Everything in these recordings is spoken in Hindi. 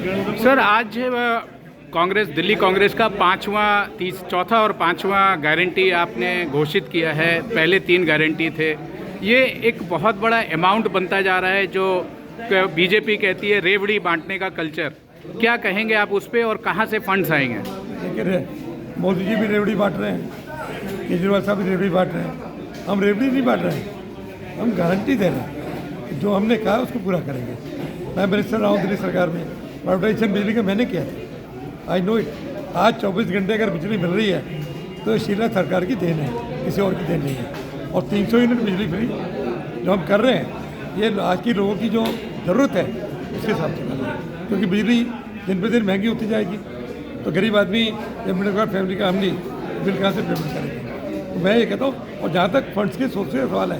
सर आज कांग्रेस दिल्ली कांग्रेस का चौथा और पांचवा गारंटी आपने घोषित किया है। पहले 3 गारंटी थे। ये एक बहुत बड़ा अमाउंट बनता जा रहा है जो बीजेपी कहती है रेवड़ी बांटने का कल्चर। क्या कहेंगे आप उस पर और कहाँ से फंड्स आएंगे? देखिए, मोदी जी भी रेवड़ी बांट रहे हैं, केजरीवाल साहब भी रेवड़ी बांट रहे हैं। हम रेवड़ी नहीं बांट रहे हैं, हम गारंटी दे रहे हैं। जो हमने कहा उसको पूरा करेंगे। मैं मिनिस्टर रहा हूँ दिल्ली सरकार में, प्राइवेटाइजेशन बिजली का मैंने किया था। I know it. आज 24 घंटे अगर बिजली मिल रही है तो शीला सरकार की देन है, किसी और की देन नहीं है। और 300 यूनिट बिजली फ्री जो हम कर रहे हैं, ये आज के लोगों की जो ज़रूरत है उसके हिसाब से कर रहे हैं, क्योंकि बिजली दिन पे दिन महंगी होती जाएगी। तो गरीब आदमी या मिडिल क्लास फैमिली का आमदी बिल कहाँ से पेमेंट करेंगे? तो मैं ये कहता हूँ। और जहाँ तक फंड्स के सोर्स का सवाल है,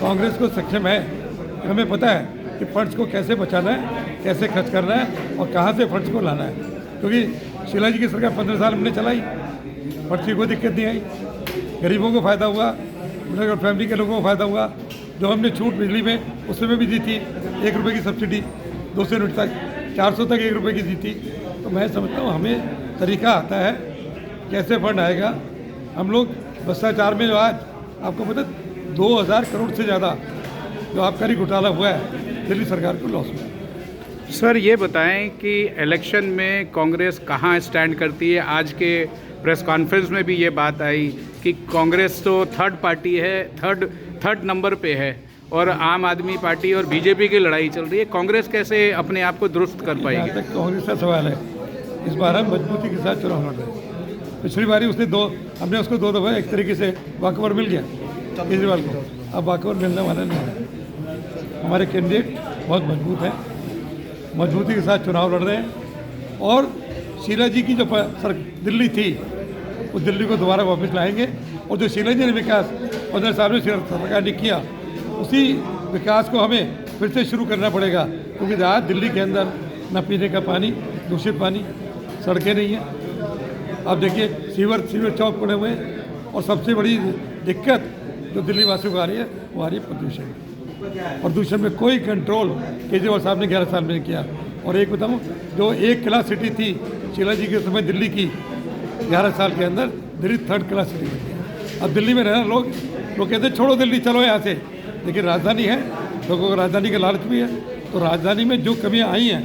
कांग्रेस को सक्षम है, हमें पता है कि फंड्स को कैसे बचाना है, कैसे खर्च करना है और कहाँ से फंड्स को लाना है। क्योंकि शीला जी की सरकार 15 साल हमने चलाई, फंड्स की कोई दिक्कत नहीं आई। गरीबों को फ़ायदा हुआ, मिडिल क्लास फैमिली के लोगों को फ़ायदा हुआ। जो हमने छूट बिजली में उसमें भी दी थी, 1 रुपये की सब्सिडी 200 यूनिट तक, 400 तक 1 रुपये की दी थी। तो मैं समझता हूँ हमें तरीका आता है कैसे फंड आएगा। हम लोग भ्रष्टाचार में जो आज आपको पता 2000 करोड़ से ज़्यादा जो आबकारी घोटाला हुआ है, दिल्ली सरकार को लॉस हुआ। सर ये बताएं कि इलेक्शन में कांग्रेस कहाँ स्टैंड करती है? आज के प्रेस कॉन्फ्रेंस में भी ये बात आई कि कांग्रेस तो थर्ड पार्टी है, थर्ड नंबर पे है और आम आदमी पार्टी और बीजेपी की लड़ाई चल रही है। कांग्रेस कैसे अपने आप को दुरुस्त कर पाएगी? जहाँ तक कांग्रेस का सवाल है, इस बार हम मजबूती के साथ चुनाव लड़ रहे हैं। पिछली बारी हमने उसको 2 दफ़ा एक तरीके से वॉकओवर मिल गया केजरीवाल को। अब वॉकओवर मिलने वाला नहीं है। हमारे कैंडिडेट बहुत मजबूत हैं, मजबूती के साथ चुनाव लड़ रहे हैं। और शीला जी की जो दिल्ली थी, उस दिल्ली को दोबारा वापस लाएंगे। और जो शीला जी ने विकास 15 साल में सरकार ने किया, उसी विकास को हमें फिर से शुरू करना पड़ेगा। क्योंकि आज दिल्ली के अंदर न पीने का पानी, दूषित पानी, सड़कें नहीं हैं। आप देखिए सीवर चौक पड़े हुए हैं। और सबसे बड़ी दिक्कत जो दिल्ली वासियों को आ रही है वो आ रही है प्रदूषण। प्रदूषण में कोई कंट्रोल केजरीवाल साहब ने 11 साल में किया। और एक बताऊँ, जो 1 क्लास सिटी थी शीला जी के समय दिल्ली की, 11 साल के अंदर दिल्ली 3rd क्लास सिटी बन गया। अब दिल्ली में रहना लोग कहते हैं छोड़ो दिल्ली, चलो यहाँ से। लेकिन राजधानी है, लोगों को राजधानी का लालच भी है। तो राजधानी में जो कमियाँ आई हैं,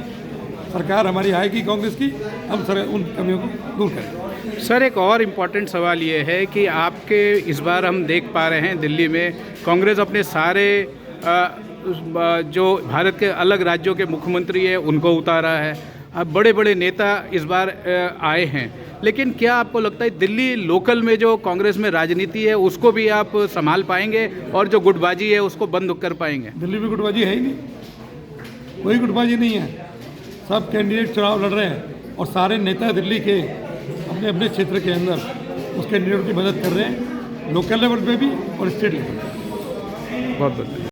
सरकार हमारी आएगी कांग्रेस की, हम उन कमियों को दूर करेंगे। सर एक और इम्पॉर्टेंट सवाल ये है कि आपके इस बार हम देख पा रहे हैं दिल्ली में कांग्रेस अपने सारे जो भारत के अलग राज्यों के मुख्यमंत्री है उनको उतारा है। अब बड़े बड़े नेता इस बार आए हैं। लेकिन क्या आपको लगता है दिल्ली लोकल में जो कांग्रेस में राजनीति है उसको भी आप संभाल पाएंगे और जो गुटबाजी है उसको बंद कर पाएंगे? दिल्ली में गुटबाजी है ही नहीं, कोई गुटबाजी नहीं है। सब कैंडिडेट चुनाव लड़ रहे हैं और सारे नेता दिल्ली के अपने अपने क्षेत्र के अंदर उस कैंडिडेट की मदद कर रहे हैं, लोकल लेवल पे भी और स्टेट लेवल पे। बहुत बहुत